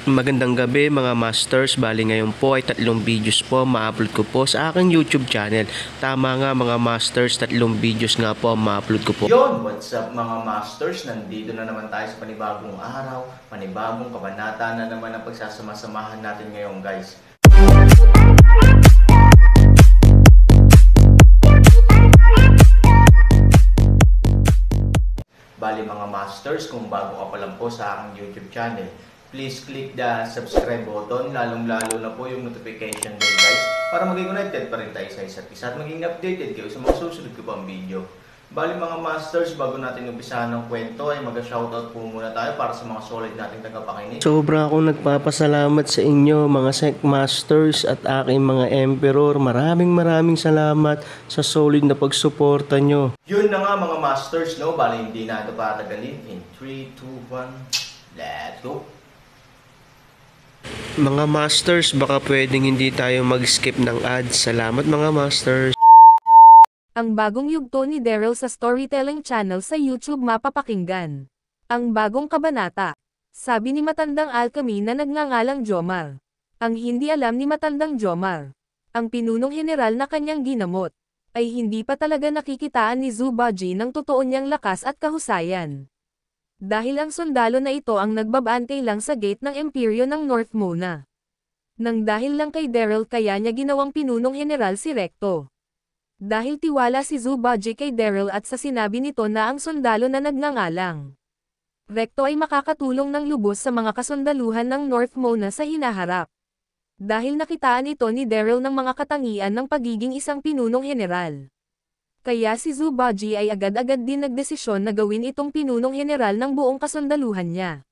Magandang gabi mga masters, bali ngayon po ay 3 videos po ma-upload ko po sa aking YouTube channel. Tama nga mga masters, 3 videos nga po ma-upload ko po. Yon, what's up mga masters? Nandito na naman tayo sa panibagong araw, panibagong kabanata na naman ang pagsasama-samahan natin ngayon guys. Bali mga masters, kung bago ka pa lang po sa aking YouTube channel, please click the subscribe button, lalong-lalo na po yung notification bell guys, para maging connected pa rin tayo sa isa't isa at maging updated kayo sa mga susunod ko pang video. Bali mga masters, bago natin umpisahan ng kwento ay mag-shoutout po muna tayo para sa mga solid nating tagapakinig. Sobra akong nagpapasalamat sa inyo mga Sec Masters at aking mga Emperor. Maraming salamat sa solid na pagsuporta nyo. Yun na nga mga masters, no? Bali hindi na ito patagalin. In 3, 2, 1, let's go! Mga masters, baka pwedeng hindi tayo mag-skip ng ads. Salamat mga masters. Ang bagong yugto ni Daryl sa Storytelling Channel sa YouTube mapapakinggan. Ang bagong kabanata. Sabi ni Matandang Alchemy na nagngangalang Jomar. Ang hindi alam ni Matandang Jomar, ang pinunong general na kanyang ginamot, ay hindi pa talaga nakikitaan ni Zubaji ng totoo niyang lakas at kahusayan. Dahil ang sundalo na ito ang nagbabantay lang sa gate ng imperyo ng North muna. Nang dahil lang kay Daryl kaya niya ginawang pinunong general si Recto. Dahil tiwala si Zubaji kay Daryl at sa sinabi nito na ang sundalo na nagngangalang Recto ay makakatulong ng lubos sa mga kasundaluhan ng North muna sa hinaharap. Dahil nakitaan ito ni Daryl ng mga katangian ng pagiging isang pinunong general. Kaya si Zubaji ay agad-agad din nagdesisyon na gawin itong pinunong general ng buong kasundaluhan niya.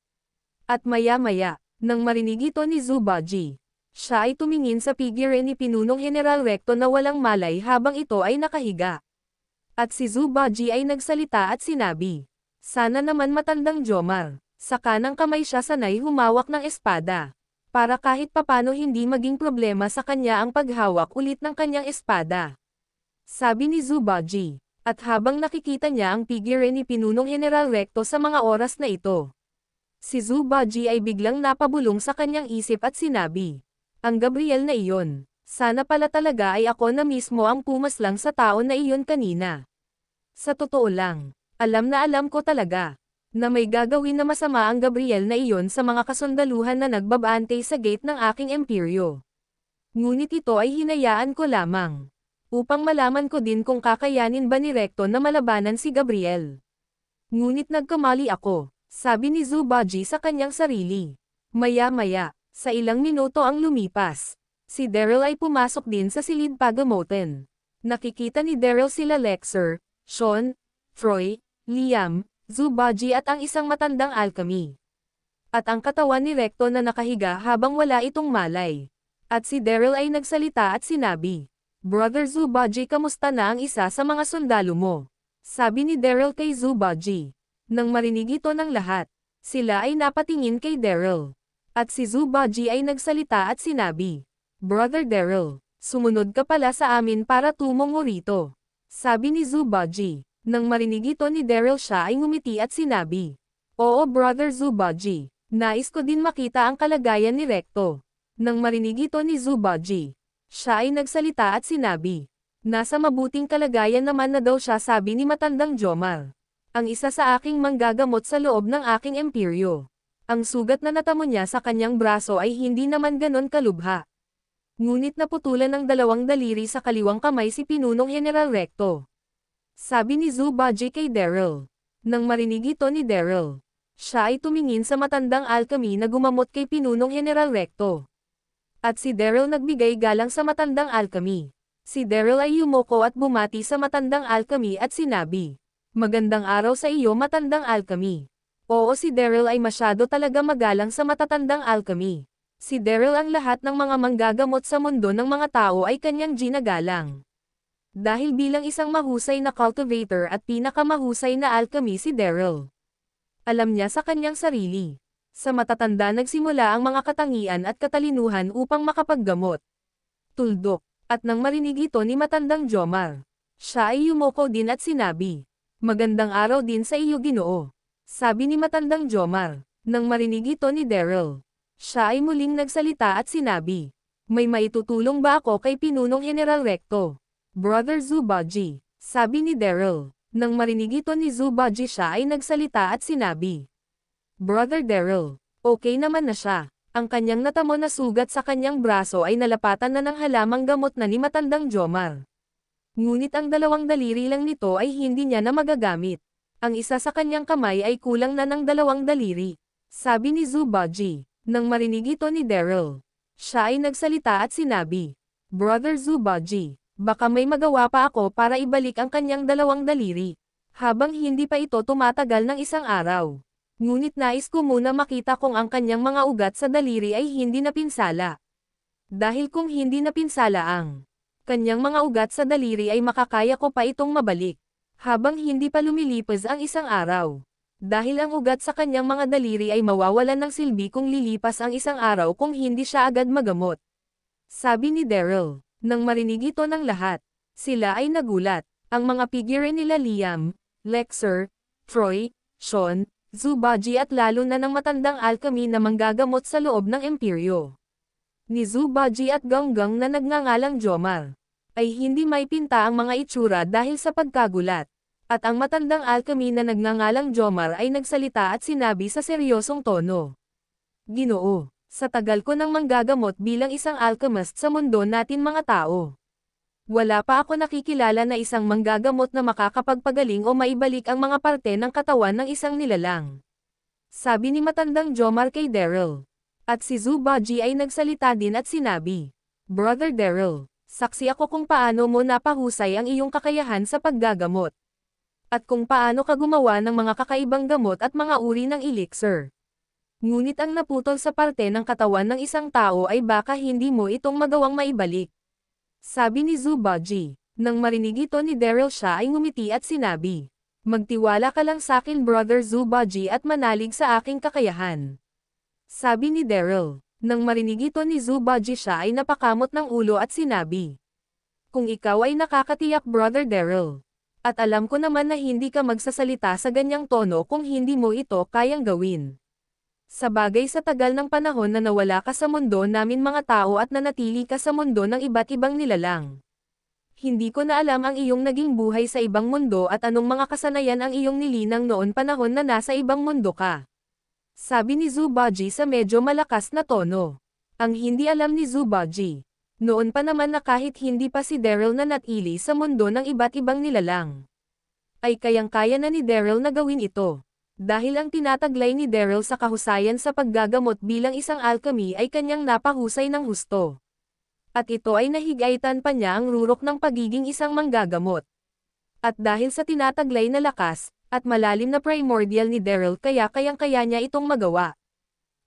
At maya-maya, nang marinig ito ni Zubaji, siya ay tumingin sa figure ni Pinunong General Recto na walang malay habang ito ay nakahiga. At si Zubaji ay nagsalita at sinabi, "Sana naman Matandang Jomar." Sa kanang kamay siya sanay humawak ng espada, para kahit papano hindi maging problema sa kanya ang paghawak ulit ng kanyang espada. Sabi ni Zubaji, at habang nakikita niya ang figure ni Pinunong General Recto sa mga oras na ito, si Zubaji ay biglang napabulong sa kanyang isip at sinabi, "Ang Gabriel na iyon, sana pala talaga ay ako na mismo ang pumaslang sa tao na iyon kanina. Sa totoo lang, alam na alam ko talaga, na may gagawin na masama ang Gabriel na iyon sa mga kasundaluhan na nagbabantay sa gate ng aking imperyo. Ngunit ito ay hinayaan ko lamang, upang malaman ko din kung kakayanin ba ni Recto na malabanan si Gabriel. Ngunit nagkamali ako," sabi ni Zubaji sa kanyang sarili. Maya-maya, sa ilang minuto ang lumipas, si Daryl ay pumasok din sa silid pagamoten. Nakikita ni Daryl sila Lexer, Sean, Troy, Liam, Zubaji at ang isang matandang alchemy. At ang katawan ni Recto na nakahiga habang wala itong malay. At si Daryl ay nagsalita at sinabi, "Brother Zubaji, kamusta na ang isa sa mga sundalo mo?" Sabi ni Daryl kay Zubaji. Nang marinig ito ng lahat, sila ay napatingin kay Daryl. At si Zubaji ay nagsalita at sinabi, "Brother Daryl, sumunod ka pala sa amin para tumungo rito." Sabi ni Zubaji. Nang marinig ito ni Daryl siya ay ngumiti at sinabi, "Oo Brother Zubaji, nais ko din makita ang kalagayan ni Recto." Nang marinig ito ni Zubaji, siya ay nagsalita at sinabi, "Nasa mabuting kalagayan naman na daw siya," sabi ni Matandang Jomar. "Ang isa sa aking manggagamot sa loob ng aking imperyo. Ang sugat na natamo niya sa kanyang braso ay hindi naman ganon kalubha." Ngunit naputulan ng 2 daliri sa kaliwang kamay si Pinunong General Recto. Sabi ni Zubaji kay Daryl. Nang marinig ito ni Daryl, siya ay tumingin sa Matandang Alchemy na gumamot kay Pinunong General Recto. At si Daryl nagbigay galang sa Matandang Alchemy. Si Daryl ay yumuko at bumati sa Matandang Alchemy at sinabi, "Magandang araw sa iyo Matandang Alchemy." Oo, si Daryl ay masyado talaga magalang sa matatandang alchemy. Si Daryl ang lahat ng mga manggagamot sa mundo ng mga tao ay kanyang ginagalang. Dahil bilang isang mahusay na cultivator at pinakamahusay na alchemy si Daryl. Alam niya sa kanyang sarili. Sa matatanda nagsimula ang mga katangian at katalinuhan upang makapaggamot. Tuldok. At nang marinig ito ni Matandang Jomar, siya ay yumuko din at sinabi, "Magandang araw din sa iyo Ginoo." Sabi ni Matandang Jomar. Nang marinig ito ni Daryl, Siya ay muling nagsalita at sinabi, "May maitutulong ba ako kay Pinunong General Recto? Brother Zubaji," sabi ni Daryl. Nang marinig ito ni Zubaji siya ay nagsalita at sinabi, "Brother Daryl, okay naman na siya." Ang kanyang natamo na sugat sa kanyang braso ay nalapatan na ng halamang gamot na ni Matandang Jomar. Ngunit ang dalawang daliri lang nito ay hindi niya na magagamit. Ang isa sa kanyang kamay ay kulang na ng 2 daliri. Sabi ni Zubaji. Nang marinig ito ni Daryl, siya ay nagsalita at sinabi, "Brother Zubaji, baka may magawa pa ako para ibalik ang kanyang 2 daliri. Habang hindi pa ito tumatagal ng 1 araw. Ngunit nais ko muna makita kung ang kanyang mga ugat sa daliri ay hindi napinsala. Dahil kung hindi napinsala ang kanyang mga ugat sa daliri ay makakaya ko pa itong mabalik. Habang hindi pa lumilipas ang 1 araw. Dahil ang ugat sa kanyang mga daliri ay mawawalan ng silbi kung lilipas ang 1 araw kung hindi siya agad magamot." Sabi ni Daryl. Nang marinig ito ng lahat, sila ay nagulat. Ang mga figure nila Liam, Lexer, Troy, Sean, Zubaji at lalo na ng matandang alchemy na manggagamot sa loob ng imperyo ni Zubaji at Ganggang na nagngangalang Jomar, ay hindi may pinta ang mga itsura dahil sa pagkagulat. At ang matandang alchemy na nagngangalang Jomar ay nagsalita at sinabi sa seryosong tono, "Ginoo, sa tagal ko nang manggagamot bilang isang alchemist sa mundo natin mga tao. Wala pa ako nakikilala na isang manggagamot na makakapagpagaling o maibalik ang mga parte ng katawan ng isang nilalang." Sabi ni Matandang Jomar kay Daryl. At si Zubaji ay nagsalita din at sinabi, "Brother Daryl, saksi ako kung paano mo napahusay ang iyong kakayahan sa paggagamot. At kung paano ka gumawa ng mga kakaibang gamot at mga uri ng elixir. Ngunit ang naputol sa parte ng katawan ng isang tao ay baka hindi mo itong magawang maibalik." Sabi ni Zubaji. Nang marinig ito ni Daryl siya ay ngumiti at sinabi, "Magtiwala ka lang sa akin Brother Zubaji at manalig sa aking kakayahan." Sabi ni Daryl. Nang marinig ito ni Zubaji siya ay napakamot ng ulo at sinabi, "Kung ikaw ay nakakatiyak Brother Daryl. At alam ko naman na hindi ka magsasalita sa ganyang tono kung hindi mo ito kayang gawin. Sa bagay sa tagal ng panahon na nawala ka sa mundo namin mga tao at nanatili ka sa mundo ng iba't ibang nilalang. Hindi ko na alam ang iyong naging buhay sa ibang mundo at anong mga kasanayan ang iyong nilinang noon panahon na nasa ibang mundo ka." Sabi ni Zubaji sa medyo malakas na tono. Ang hindi alam ni Zubaji. Noon pa naman na kahit hindi pa si Daryl na natili sa mundo ng iba't ibang nilalang, ay kayang-kaya na ni Daryl na gawin ito. Dahil ang tinataglay ni Daryl sa kahusayan sa paggagamot bilang isang alchemy ay kanyang napahusay ng husto. At ito ay nahigaitan pa niya ang rurok ng pagiging isang manggagamot. At dahil sa tinataglay na lakas, at malalim na primordial ni Daryl kaya kayang-kaya niya itong magawa.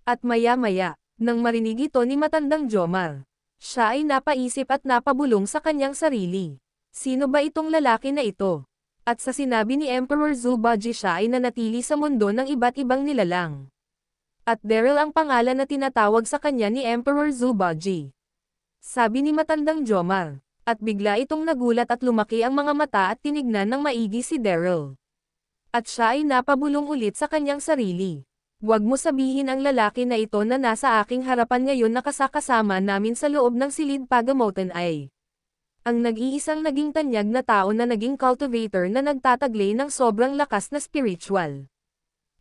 At maya-maya, nang marinig ito ni Matandang Jomar, siya ay napaisip at napabulong sa kanyang sarili. Sino ba itong lalaki na ito? At sa sinabi ni Emperor Zubaji siya ay nanatili sa mundo ng iba't ibang nilalang. At Daryl ang pangalan na tinatawag sa kanya ni Emperor Zubaji. Sabi ni Matandang Jomar. At bigla itong nagulat at lumaki ang mga mata at tinignan ng maigi si Daryl. At siya ay napabulong ulit sa kanyang sarili. "Huwag mo sabihin ang lalaki na ito na nasa aking harapan ngayon na kasakasama namin sa loob ng silid pagamotan ay ang nag-iisang naging tanyag na tao na naging cultivator na nagtataglay ng sobrang lakas na spiritual.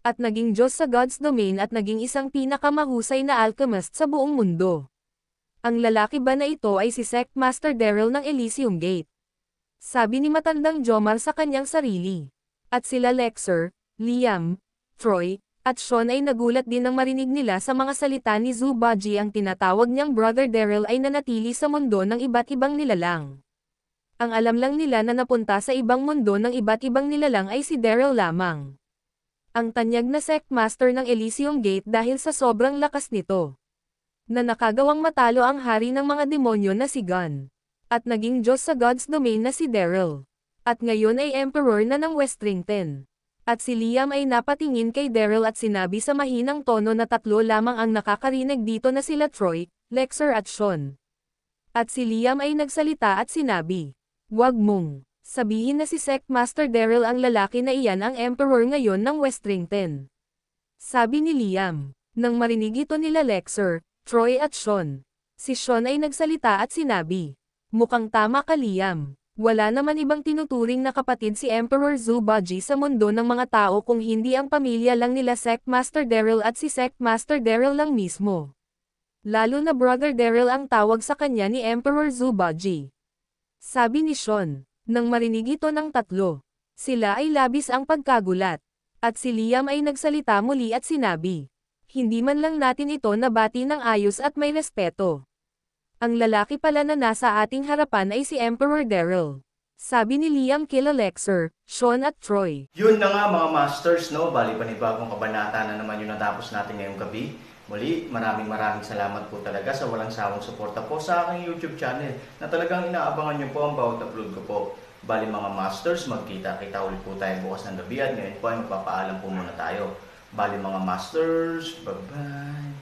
At naging Diyos sa God's domain at naging isang pinakamahusay na alchemist sa buong mundo. Ang lalaki ba na ito ay si Sect Master Daryl ng Elysium Gate?" Sabi ni Matandang Jomar sa kanyang sarili. At sila Lexer, Liam, Troy, at Sean ay nagulat din nang marinig nila sa mga salita ni Zubaji ang tinatawag niyang Brother Daryl ay nanatili sa mundo ng iba't ibang nilalang. Ang alam lang nila na napunta sa ibang mundo ng iba't ibang nilalang ay si Daryl lamang. Ang tanyag na Sect Master ng Elysium Gate dahil sa sobrang lakas nito. Na nakagawang matalo ang hari ng mga demonyo na si Gun. At naging Diyos sa God's domain na si Daryl. At ngayon ay Emperor na ng Westrington. At si Liam ay napatingin kay Daryl at sinabi sa mahinang tono na 3 lamang ang nakakarinig dito na sila Troy, Lexer at Sean. At si Liam ay nagsalita at sinabi, "Huwag mong sabihin na si Sect Master Daryl ang lalaki na iyan ang Emperor ngayon ng Westrington." Sabi ni Liam. Nang marinig ito nila Lexer, Troy at Sean. Si Sean ay nagsalita at sinabi, "Mukhang tama ka Liam. Wala naman ibang tinuturing na kapatid si Emperor Zubaji sa mundo ng mga tao kung hindi ang pamilya lang nila Sectmaster Daryl at si Sectmaster Daryl lang mismo. Lalo na Brother Daryl ang tawag sa kanya ni Emperor Zubaji." Sabi ni Sean. Nang marinig ito ng tatlo, sila ay labis ang pagkagulat. At si Liam ay nagsalita muli at sinabi, "Hindi man lang natin ito nabati ng ayos at may respeto. Ang lalaki pala na nasa ating harapan ay si Emperor Daryl." Sabi ni Liam kila Lexer, Sean at Troy. Yun na nga mga masters, no? Bali panibagong kabanata na naman yung natapos natin ngayong gabi. Muli, maraming salamat po talaga sa walang sawang suporta po sa aking YouTube channel na talagang inaabangan nyo po ang bawat upload ko po. Bali mga masters, magkita-kita ulit po tayo bukas ng gabi at ngayon po ay magpapaalam po muna tayo. Bali mga masters, bye-bye!